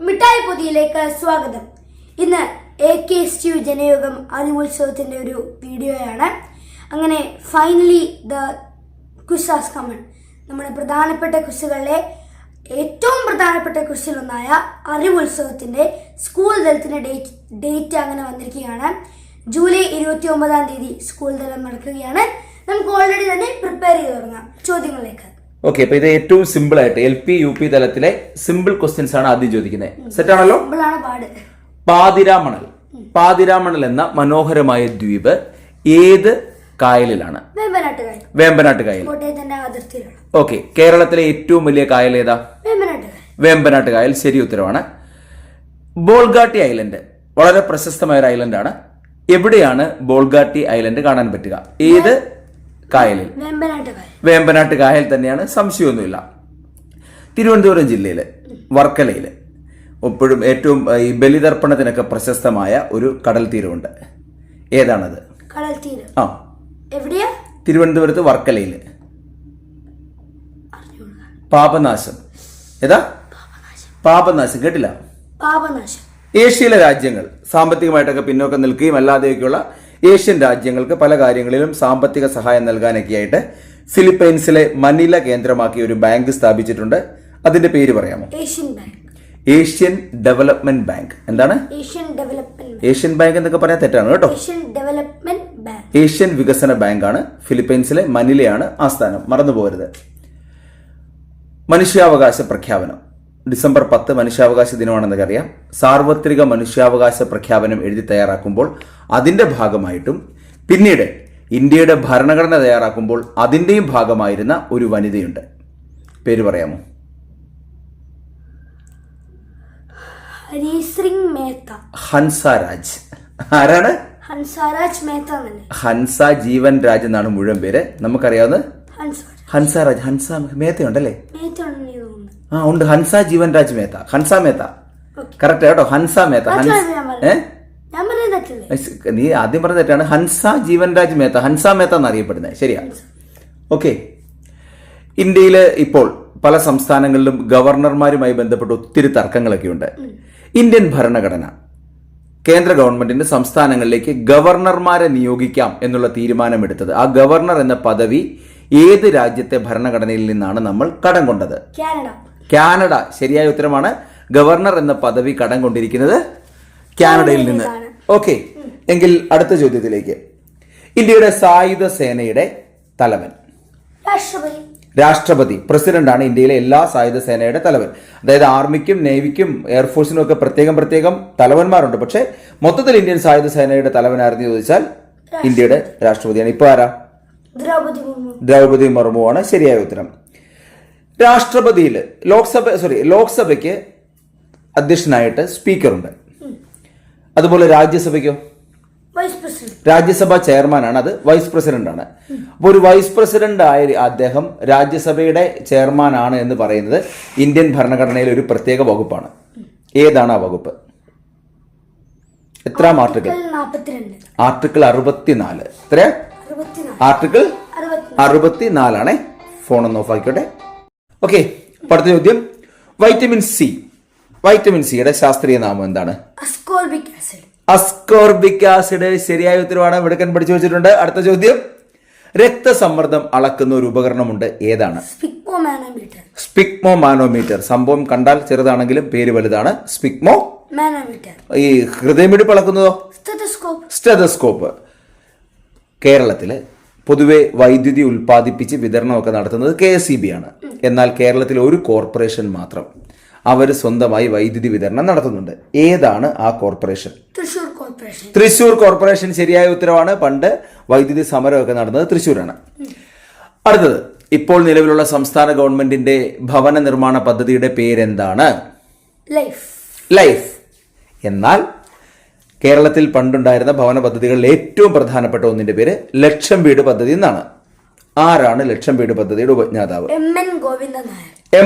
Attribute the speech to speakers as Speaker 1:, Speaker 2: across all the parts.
Speaker 1: മിഠായി പൊതിയിലേക്ക് സ്വാഗതം. ഇന്ന് AKSTU ജനയോഗം ആദിമോത്സവത്തിന്റെ ഒരു വീഡിയോയാണ്. അങ്ങനെ finally the quiz has come on. നമ്മുടെ പ്രധാനപ്പെട്ട ക്വിസുകളിലെ ഏറ്റവും പ്രധാനപ്പെട്ട ക്വിസിലൊന്നായ അറിവുത്സവത്തിന്റെ സ്കൂൾ തലത്തിന്റെ ഡേറ്റ് അങ്ങനെ വന്നിരിക്കുകയാണ്. ജൂലൈ 29 സ്കൂൾ തലം നടക്കുകയാണ്. നമുക്ക് ഓൾറെഡി തന്നെ പ്രിപ്പയർ ചെയ്ത് തുടങ്ങാം ചോദ്യങ്ങളിലേക്ക്.
Speaker 2: ഓക്കെ, അപ്പൊ ഇത് ഏറ്റവും സിമ്പിൾ ആയിട്ട് LP UP തലത്തിലെ സിമ്പിൾ ക്വസ്റ്റ്യൻസ് ആണ് ആദ്യം ചോദിക്കുന്നത്. സെറ്റ് ആണല്ലോ. പാതിരാമണൽ എന്ന മനോഹരമായ ദ്വീപ് ഏത് കായലിലാണ്? വേമ്പനാട്ട് കായൽ. ഓക്കെ, കേരളത്തിലെ ഏറ്റവും വലിയ കായൽ ഏതാ? വേമ്പനാട്ട് കായൽ. ശരി ഉത്തരവാണ്. ബോൾഗാട്ടി ഐലൻഡ് വളരെ പ്രശസ്തമായ ഒരു ഐലൻഡ് ആണ്. എവിടെയാണ് ബോൾഗാട്ടി ഐലൻഡ് കാണാൻ പറ്റുക? ഏത് കായലിൽ? വേമ്പനാട്ട് കായൽ തന്നെയാണ്, സംശയമൊന്നുമില്ല. തിരുവനന്തപുരം ജില്ലയില് വർക്കലയില് എപ്പോഴും ഏറ്റവും ഈ ബലിതർപ്പണത്തിനൊക്കെ പ്രശസ്തമായ ഒരു കടൽ തീരമുണ്ട്. ഏതാണത്? ആ, തിരുവനന്തപുരത്ത് വർക്കലയില്. പാപനാശം. ഏതാ? പാപനാശം. കേട്ടില്ല? ഏഷ്യയിലെ രാജ്യങ്ങൾ സാമ്പത്തികമായിട്ടൊക്കെ പിന്നോക്കം നിൽക്കുകയും അല്ലാതെയൊക്കെയുള്ള ഏഷ്യൻ രാജ്യങ്ങൾക്ക് പല കാര്യങ്ങളിലും സാമ്പത്തിക സഹായം നൽകാനൊക്കെയായിട്ട് ഫിലിപ്പൈൻസിലെ മനില കേന്ദ്രമാക്കി ഒരു ബാങ്ക് സ്ഥാപിച്ചിട്ടുണ്ട്. അതിന്റെ പേര് പറയാമോ? Asian development bank. എന്താണ്? ഏഷ്യൻ ബാങ്ക് എന്നൊക്കെ പറയാൻ തെറ്റാണ് കേട്ടോ. ഏഷ്യൻ വികസന ബാങ്കാണ്. ഫിലിപ്പൈൻസിലെ മനിലയാണ് ആസ്ഥാനം, മറന്നു പോകരുത്. മനുഷ്യാവകാശ പ്രഖ്യാപനം. ഡിസംബർ 10 മനുഷ്യാവകാശ ദിനമാണെന്നൊക്കെ അറിയാം. സാർവത്രിക മനുഷ്യാവകാശ പ്രഖ്യാപനം എഴുതി തയ്യാറാക്കുമ്പോൾ അതിന്റെ ഭാഗമായിട്ടും പിന്നീട് ഇന്ത്യയുടെ ഭരണഘടന തയ്യാറാക്കുമ്പോൾ അതിന്റെയും ഭാഗമായിരുന്ന ഒരു വനിതയുണ്ട്. പേര് പറയാമോ? ഹൻസാരാജ്. ആരാണ്? ഹൻസ ജീവൻ രാജ് എന്നാണ് മുഴുവൻ പേര്. നമുക്കറിയാവുന്ന ഹൻസാരാജ്. ഹൻസ മേത്തയുണ്ടല്ലേ? ആ ഉണ്ട്, ഹൻസ ജീവൻ രാജ് മേത്ത. ഹൻസ മേത്ത കറക്റ്റ് കേട്ടോ. ഹൻസ മേത്ത. നീ ആദ്യം പറഞ്ഞ തെറ്റാണ്. ഹൻസ ജീവൻ രാജ് മേത്ത, ഹൻസ മേത്ത എന്നറിയപ്പെടുന്നത്. ശരിയാ. ഓക്കെ, ഇന്ത്യയില് ഇപ്പോൾ പല സംസ്ഥാനങ്ങളിലും ഗവർണർമാരുമായി ബന്ധപ്പെട്ട് ഒത്തിരി തർക്കങ്ങളൊക്കെ ഉണ്ട്. ഇന്ത്യൻ ഭരണഘടന കേന്ദ്ര ഗവൺമെന്റിന് സംസ്ഥാനങ്ങളിലേക്ക് ഗവർണർമാരെ നിയോഗിക്കാം എന്നുള്ള തീരുമാനമെടുത്തത്, ആ ഗവർണർ എന്ന പദവി ഏത് രാജ്യത്തെ ഭരണഘടനയിൽ നിന്നാണ് നമ്മൾ കടം കൊണ്ടത്? കാനഡ. ശരിയായ ഉത്തരമാണ്. ഗവർണർ എന്ന പദവി കടം കൊണ്ടിരിക്കുന്നത് കാനഡയിൽ നിന്ന്. ഓക്കെ, എങ്കിൽ അടുത്ത ചോദ്യത്തിലേക്ക്. ഇന്ത്യയുടെ സായുധ സേനയുടെ തലവൻ? രാഷ്ട്രപതി. പ്രസിഡന്റാണ് ഇന്ത്യയിലെ എല്ലാ സായുധ സേനയുടെ തലവൻ. അതായത് ആർമിക്കും നേവിക്കും എയർഫോഴ്സിനും ഒക്കെ പ്രത്യേകം തലവന്മാരുണ്ട്. പക്ഷെ മൊത്തത്തിൽ ഇന്ത്യൻ സായുധ സേനയുടെ തലവനായിരുന്നു ചോദിച്ചാൽ ഇന്ത്യയുടെ രാഷ്ട്രപതിയാണ്. ഇപ്പൊ ആരാ? ദ്രൗപദി മുർമുവാണ്. ശരിയായ ഉത്തരം. രാഷ്ട്രപതിയിൽ ലോക്സഭയ്ക്ക് അധ്യക്ഷനായിട്ട് സ്പീക്കറുണ്ട്. അതുപോലെ രാജ്യസഭയ്ക്കോ? രാജ്യസഭ ചെയർമാനാണ്, അത് വൈസ് പ്രസിഡന്റ് ആണ്. അപ്പോൾ ഒരു വൈസ് പ്രസിഡന്റ് ആയ അദ്ദേഹം രാജ്യസഭയുടെ ചെയർമാൻ ആണ് എന്ന് പറയുന്നത് ഇന്ത്യൻ ഭരണഘടനയിലെ ഒരു പ്രത്യേക വകുപ്പാണ്. ഏതാണ് ആ വകുപ്പ്? എത്രാം ആർട്ടിക്കിൾ? ആർട്ടിക്കിൾ 64. എത്രയാ? ആർട്ടിക്കിൾ 64 ആണേ. ഫോൺ ഒന്ന് ഓഫ് ആയിക്കോട്ടെ. ഓക്കെ, അടുത്ത ചോദ്യം. വൈറ്റമിൻ സിയുടെ ശാസ്ത്രീയ നാമം എന്താണ്? Ascorbic acid. ശരിയായ ഉത്തരവാണ്. വിടക്കൻ പഠിച്ചു വെച്ചിട്ടുണ്ട്. അടുത്ത ചോദ്യം. രക്തസമ്മർദ്ദം അളക്കുന്ന ഒരു ഉപകരണമുണ്ട്. ഏതാണ്? സ്പിഗ്മോ മാനോമീറ്റർ. സംഭവം കണ്ടാൽ ചെറുതാണെങ്കിലും പേര് വലുതാണ്. സ്പിഗ്മോ മാനോമീറ്റർ. ഈ ഹൃദയമിടിപ്പ് അളക്കുന്നതോ? സ്റ്റെതസ്കോപ്പ്. കേരളത്തില് പൊതുവെ വൈദ്യുതി ഉൽപ്പാദിപ്പിച്ച് വിതരണമൊക്കെ നടത്തുന്നത് KSEB ആണ്. എന്നാൽ കേരളത്തിലെ ഒരു കോർപ്പറേഷൻ മാത്രം അവർ സ്വന്തമായി വൈദ്യുതി വിതരണം നടത്തുന്നുണ്ട്. ഏതാണ് ആ കോർപ്പറേഷൻ? തൃശൂർ കോർപ്പറേഷൻ. ശരിയായ ഉത്തരവാണ്. പണ്ട് വൈദ്യുതി സമരമൊക്കെ നടന്നത് തൃശ്ശൂരാണ്. അടുത്തത്. ഇപ്പോൾ നിലവിലുള്ള സംസ്ഥാന ഗവൺമെന്റിന്റെ ഭവന നിർമ്മാണ പദ്ധതിയുടെ പേരെന്താണ്? ലൈഫ്. എന്നാൽ കേരളത്തിൽ പണ്ടുണ്ടായിരുന്ന ഭവന പദ്ധതികളിൽ ഏറ്റവും പ്രധാനപ്പെട്ട ഒന്നിന്റെ പേര് ലക്ഷം വീട് പദ്ധതി എന്നാണ്. ആരാണ് ലക്ഷം വീട് പദ്ധതിയുടെ ഉപജ്ഞാതാവ്?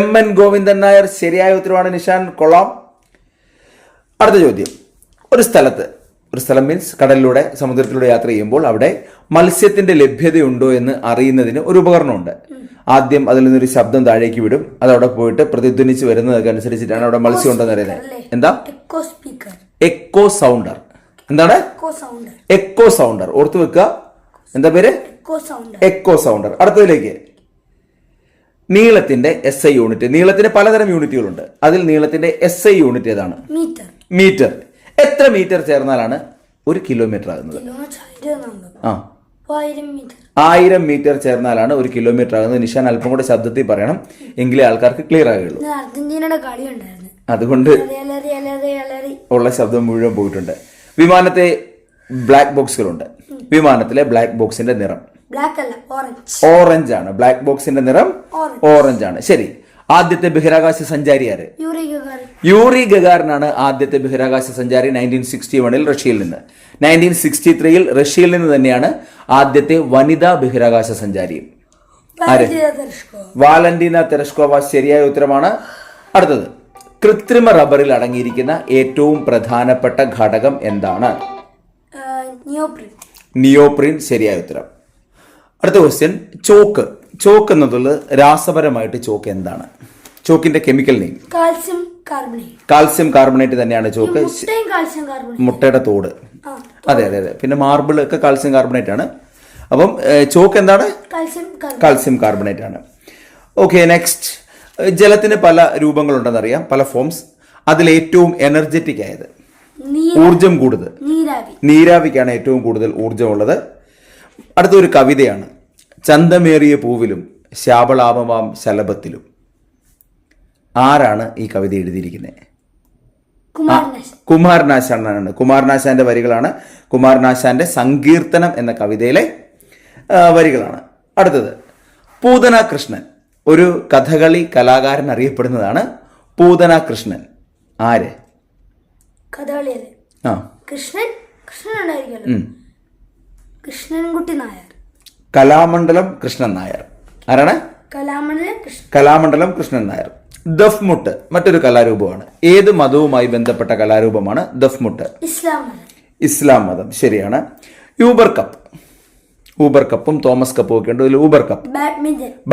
Speaker 2: MN ഗോവിന്ദൻ നായർ. ശരിയായ ഉത്തരവാണ് നിഷാൻ. കൊള്ളാം. അടുത്ത ചോദ്യം. ഒരു സ്ഥലത്ത് ഒരു സ്ഥലം മീൻസ് കടലിലൂടെ സമുദ്രത്തിലൂടെ യാത്ര ചെയ്യുമ്പോൾ അവിടെ മത്സ്യത്തിന്റെ ലഭ്യതയുണ്ടോ എന്ന് അറിയുന്നതിന് ഒരു ഉപകരണമുണ്ട്. ആദ്യം അതിൽ നിന്നൊരു ശബ്ദം താഴേക്ക് വിടും, അതവിടെ പോയിട്ട് പ്രതിധ്വനിച്ച് വരുന്നതൊക്കെ അനുസരിച്ചിട്ടാണ് അവിടെ മത്സ്യം ഉണ്ടെന്ന് അറിയുന്നത്. എന്താ? Echo sounder. എന്താണ്? Echo sounder. ഓർത്തു വെക്കുക. എന്താ പേര്? Echo sounder. അടുത്തതിലേക്ക്, നീളത്തിന്റെ SI യൂണിറ്റ്. നീളത്തിന് പലതരം യൂണിറ്റുകളുണ്ട്. അതിൽ നീളത്തിന്റെ SI യൂണിറ്റ് ഏതാണ്? മീറ്റർ. എത്ര മീറ്റർ ചേർന്നാലാണ് 1 കിലോമീറ്റർ ആകുന്നത്? 1000 മീറ്റർ ചേർന്നാലാണ് 1 കിലോമീറ്റർ ആകുന്നത്. നിഷാൻ അല്പം കൂടെ ശബ്ദത്തിൽ പറയണം, എങ്കിലേ ആൾക്കാർക്ക് ക്ലിയർ ആകുള്ളൂ.
Speaker 1: അർജന്റീനയുടെ കളി ഉണ്ടായിരുന്നു,
Speaker 2: അതുകൊണ്ട് ഉള്ള ശബ്ദം മുഴുവൻ പോയിട്ടുണ്ട്. വിമാനത്തെ ബ്ലാക്ക് ബോക്സുകളുണ്ട്. വിമാനത്തിലെ ബ്ലാക്ക് ബോക്സിന്റെ നിറം ഓറഞ്ച് ആണ്. ബ്ലാക്ക് ബോക്സിന്റെ നിറം ഓറഞ്ച് ആണ്. ശരി. ആദ്യത്തെ ബഹിരാകാശ സഞ്ചാരി ആര്? യൂറി ഗഗാറിനാണ് ആദ്യത്തെ ബഹിരാകാശ സഞ്ചാരി. 1961 റഷ്യയിൽ നിന്ന്. 1963 റഷ്യയിൽ നിന്ന് തന്നെയാണ് ആദ്യത്തെ വനിതാ ബഹിരാകാശ സഞ്ചാരി. ആര്? Valentina Tereshkova. ശരിയായ ഉത്തരമാണ്. അടുത്തത്, കൃത്രിമ റബ്ബറിൽ അടങ്ങിയിരിക്കുന്ന ഏറ്റവും പ്രധാനപ്പെട്ട ഘടകം എന്താണ്? നിയോപ്രിൻ. ശരിയായ ഉത്തരം. അടുത്ത ക്വസ്റ്റ്യൻ, ചോക്ക്. ചോക്ക് എന്നതുള്ളത് രാസപരമായിട്ട് ചോക്ക് എന്താണ്? ചോക്കിന്റെ കെമിക്കൽ നെയിം? കാൽസ്യം കാർബണേറ്റ് തന്നെയാണ് ചോക്ക്. മുട്ടയുടെ തോട്. അതെ. പിന്നെ മാർബിൾ ഒക്കെ കാൽസ്യം കാർബണേറ്റ് ആണ്. അപ്പം ചോക്ക് എന്താണ്? കാൽസ്യം കാർബണേറ്റ് ആണ്. Okay, next. ജലത്തിന് പല രൂപങ്ങളുണ്ടെന്നറിയാം, പല ഫോംസ്. അതിൽ ഏറ്റവും എനർജറ്റിക് ആയത്, ഊർജം കൂടുതൽ, നീരാവിക്കാണ് ഏറ്റവും കൂടുതൽ ഊർജമുള്ളത്. അടുത്തൊരു കവിതയാണ്, ചന്തമേറിയ പൂവിലും ശാപളാപമാം ശലഭത്തിലും. ആരാണ് ഈ കവിത എഴുതിയിരിക്കുന്നത്? കുമാരനാശാനാണ്. കുമാരനാശാന്റെ വരികളാണ്. കുമാരനാശാന്റെ സങ്കീർത്തനം എന്ന കവിതയിലെ വരികളാണ്. അടുത്തത്, പൂതന കൃഷ്ണൻ. ഒരു കഥകളി കലാകാരൻ അറിയപ്പെടുന്നതാണ് പൂതന കൃഷ്ണൻ. ആര്?
Speaker 1: കൃഷ്ണൻകുട്ടി നായർ.
Speaker 2: കലാമണ്ഡലം കൃഷ്ണൻ നായർ. ആരാണ്? കലാമണ്ഡലം കൃഷ്ണൻ നായർ. ദഫ്മുട്ട് മറ്റൊരു കലാരൂപമാണ്. ഏത് മതവുമായി ബന്ധപ്പെട്ട കലാരൂപമാണ് ദഫ്മുട്ട്? ഇസ്ലാം മതം. ശരിയാണ്. Uber cup. ഊബർ കപ്പും തോമസ് കപ്പും ഒക്കെ ഉണ്ട്. ഊബർ കപ്പ്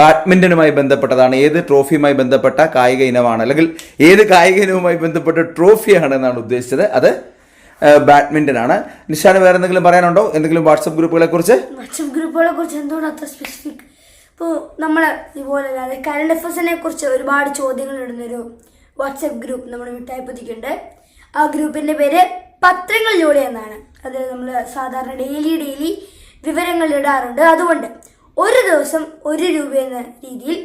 Speaker 2: ബാഡ്മിന്റനുമായി ബന്ധപ്പെട്ടതാണ്. ഏത് ട്രോഫിയുമായി ബന്ധപ്പെട്ട കായിക ഇനമാണ്, അല്ലെങ്കിൽ ഏത് കായിക ഇനവുമായി ബന്ധപ്പെട്ട ട്രോഫിയാണ് എന്നാണ് ഉദ്ദേശിച്ചത്? അത് ബാഡ്മിന്റൺ ആണ്. നിഷാന് വേറെ എന്തെങ്കിലും പറയാനുണ്ടോ? എന്തെങ്കിലും വാട്സപ്പ് ഗ്രൂപ്പുകളെ കുറിച്ച്?
Speaker 1: എന്തുകൊണ്ട് അത്ര സ്പെസിഫിക്? ഇപ്പോൾ നമ്മൾ ഇതുപോലെ കറണ്ട് അഫയേഴ്സിനെ കുറിച്ച് ഒരുപാട് ചോദ്യങ്ങൾ ഇടുന്നൊരു വാട്സപ്പ് ഗ്രൂപ്പ് നമ്മുടെ മിഠായിപ്പതിക്കുണ്ട്. ആ ഗ്രൂപ്പിന്റെ പേര് പത്രങ്ങളിലൂടെ എന്നാണ്. അത് നമ്മൾ സാധാരണ ഡെയിലി വിവരങ്ങൾ ഇടാറുണ്ട്. അതുകൊണ്ട് ഒരു ദിവസം 1 രൂപ എന്ന രീതിയിൽ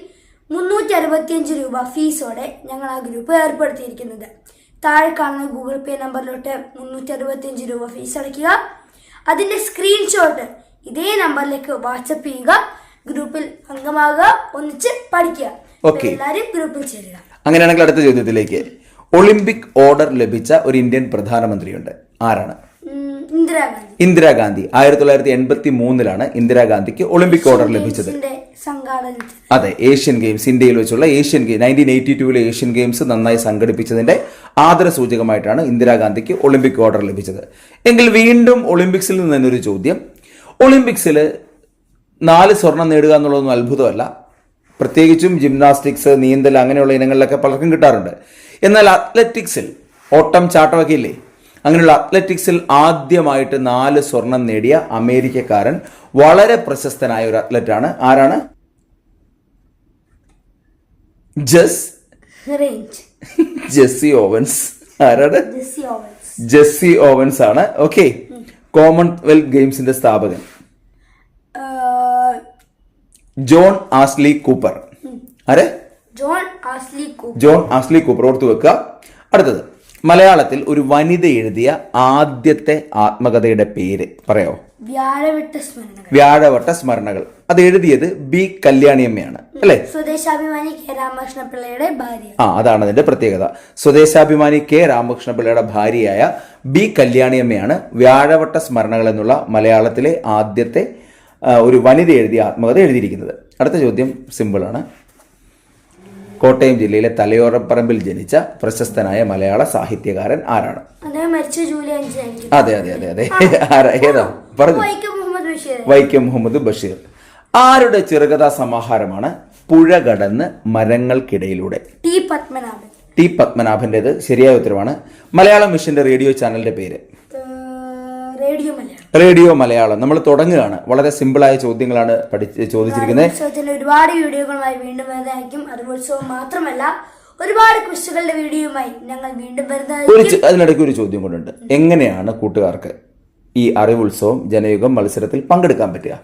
Speaker 1: 365 രൂപ ഫീസോടെ ഞങ്ങൾ ആ ഗ്രൂപ്പ് ഏർപ്പെടുത്തിയിരിക്കുന്നത്. താഴെ കാണുന്ന ഗൂഗിൾ പേ നമ്പറിലോട്ട് 365 രൂപ ഫീസ് അടയ്ക്കുക. അതിന്റെ സ്ക്രീൻഷോട്ട് ഇതേ നമ്പറിലേക്ക് വാട്സപ്പ് ചെയ്യുക. ഗ്രൂപ്പിൽ അംഗമാകുക, ഒന്നിച്ച് പഠിക്കുക. എല്ലാവരും ഗ്രൂപ്പിൽ ചേരുക.
Speaker 2: അങ്ങനെയാണെങ്കിൽ അടുത്ത ചോദ്യത്തിലേക്ക്. ഒളിമ്പിക് ഓർഡർ ലഭിച്ച ഒരു ഇന്ത്യൻ പ്രധാനമന്ത്രിയുണ്ട്. ആരാണ്? ഇന്ദിരാഗാന്ധി. 1983 ഇന്ദിരാഗാന്ധിക്ക് ഒളിമ്പിക് ഓർഡർ ലഭിച്ചത്. അതെ, ഏഷ്യൻ ഗെയിംസ്, ഇന്ത്യയിൽ വെച്ചുള്ള ഏഷ്യൻ ഗെയിം 1982 ഏഷ്യൻ ഗെയിംസ് നന്നായി സംഘടിപ്പിച്ചതിന്റെ ആദരസൂചകമായിട്ടാണ് ഇന്ദിരാഗാന്ധിക്ക് ഒളിമ്പിക് ഓർഡർ ലഭിച്ചത്. എങ്കിൽ വീണ്ടും ഒളിമ്പിക്സിൽ നിന്ന് തന്നെ ഒരു ചോദ്യം. ഒളിമ്പിക്സിൽ 4 സ്വർണം നേടുക എന്നുള്ളതൊന്നും അത്ഭുതമല്ല. പ്രത്യേകിച്ചും ജിംനാസ്റ്റിക്സ്, നീന്തൽ അങ്ങനെയുള്ള ഇനങ്ങളിലൊക്കെ പലർക്കും കിട്ടാറുണ്ട്. എന്നാൽ അത്ലറ്റിക്സിൽ, ഓട്ടം ചാട്ടമൊക്കെ ഇല്ലേ, അങ്ങനെയുള്ള അത്ലറ്റിക്സിൽ ആദ്യമായിട്ട് 4 സ്വർണം നേടിയ അമേരിക്കക്കാരൻ, വളരെ പ്രശസ്തനായ ഒരു അത്ലറ്റാണ്. ആരാണ്? Jesse Owens. ആരാണ്? ജെസ്സി ഓവൻസ് ആണ്. ഓക്കെ, കോമൺവെൽത്ത് ഗെയിംസിന്റെ സ്ഥാപകൻ. John Astley Cooper. ആരെ? John Astley Cooper. ഓർത്തു വെക്കുക. അടുത്തത്, മലയാളത്തിൽ ഒരു വനിത എഴുതിയ ആദ്യത്തെ ആത്മകഥയുടെ പേര് പറയാവോ? വ്യാഴവട്ട സ്മരണകൾ. അത് എഴുതിയത് ബി കല്യാണിയമ്മയാണ്, അല്ലെ?
Speaker 1: സ്വദേശാഭിമാനി കെ രാമകൃഷ്ണപിള്ളയുടെ ഭാര്യ.
Speaker 2: അതാണ് അതിന്റെ പ്രത്യേകത. സ്വദേശാഭിമാനി കെ രാമകൃഷ്ണപിള്ളയുടെ ഭാര്യയായ ബി കല്യാണിയമ്മയാണ് വ്യാഴവട്ട സ്മരണകൾ എന്നുള്ള മലയാളത്തിലെ ആദ്യത്തെ ഒരു വനിത എഴുതിയ ആത്മകഥ എഴുതിയിരിക്കുന്നത്. അടുത്ത ചോദ്യം സിമ്പിൾ ആണ്. കോട്ടയം ജില്ലയിലെ തലയോരപ്പറമ്പിൽ ജനിച്ച പ്രശസ്തനായ മലയാള സാഹിത്യകാരൻ ആരാണ്?
Speaker 1: അദ്ദേഹം മരിച്ച ജൂലൈ 5
Speaker 2: അതെ അതെ അതെ അതെ ഏതാ പറഞ്ഞു? വൈക്കം മുഹമ്മദ് ബഷീർ. ആരുടെ ചെറുകഥാ സമാഹാരമാണ് പുഴ കടന്ന് മരങ്ങൾക്കിടയിലൂടെ? ടി പത്മനാഭന്റേത് ശരിയായ ഉത്തരവാണ്. മലയാളം മിഷന്റെ റേഡിയോ ചാനലിന്റെ പേര്? റേഡിയോ മലയാളം. നമ്മൾ തുടങ്ങുകയാണ്. വളരെ സിമ്പിളായ ചോദ്യങ്ങളാണ് ചോദിച്ചിരിക്കുന്നത്.
Speaker 1: ഒരുപാട് വീഡിയോകളുമായി വീണ്ടും വരുന്നതായിരിക്കും. അറിവുത്സവം മാത്രമല്ല, ഒരുപാട് ക്വിസുകളുടെ വീഡിയോയുമായി ഞങ്ങൾ വീണ്ടും വരുന്നതായിരിക്കും.
Speaker 2: അതിനിടയ്ക്ക് ഒരു ചോദ്യം കൊണ്ടുണ്ട്. എങ്ങനെയാണ് കൂട്ടുകാർക്ക് ഈ അറിവുത്സവം ജനയുഗം മത്സരത്തിൽ പങ്കെടുക്കാൻ പറ്റുക?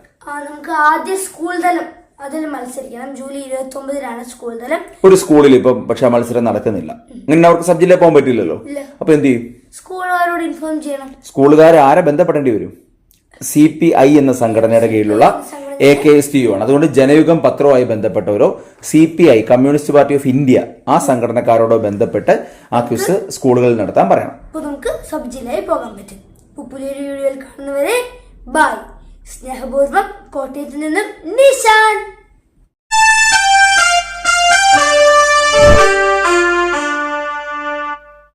Speaker 1: നമുക്ക് ആദ്യം സ്കൂൾ തലം അതിൽ മത്സരിക്കണം. ജൂലൈ 29 സ്കൂൾ തലം. ഒരു
Speaker 2: സ്കൂളിൽ ഇപ്പം പക്ഷെ മത്സരം നടക്കുന്നില്ല, അങ്ങനെ അവർക്ക് സബ് ജില്ലയിൽ പോകാൻ പറ്റില്ലല്ലോ. അപ്പൊ എന്ത് ചെയ്യും?
Speaker 1: സ്കൂളുകാരോട് ഇൻഫോം ചെയ്യണം.
Speaker 2: സ്കൂളുകാർ ആരെ ബന്ധപ്പെടേണ്ടി വരും? CPI എന്ന സംഘടനയുടെ കീഴിലുള്ള AKSTU ആണ്. അതുകൊണ്ട് ജനയുഗം പത്രവുമായി ബന്ധപ്പെട്ടവരോ CPI communist party of India ആ സംഘടനക്കാരോടോ ബന്ധപ്പെട്ട് ആ ക്വിസ് സ്കൂളുകളിൽ നടത്താൻ പറയണം.
Speaker 1: അപ്പൊ നമുക്ക് സബ് ജില്ലയിൽ പോകാൻ പറ്റും. പുതിയൊരു വീഡിയോയിൽ കാണുന്നവരെ ബൈ. സ്നേഹപൂർവ്വം കോട്ടയത്ത് നിന്നും നിശാൻ.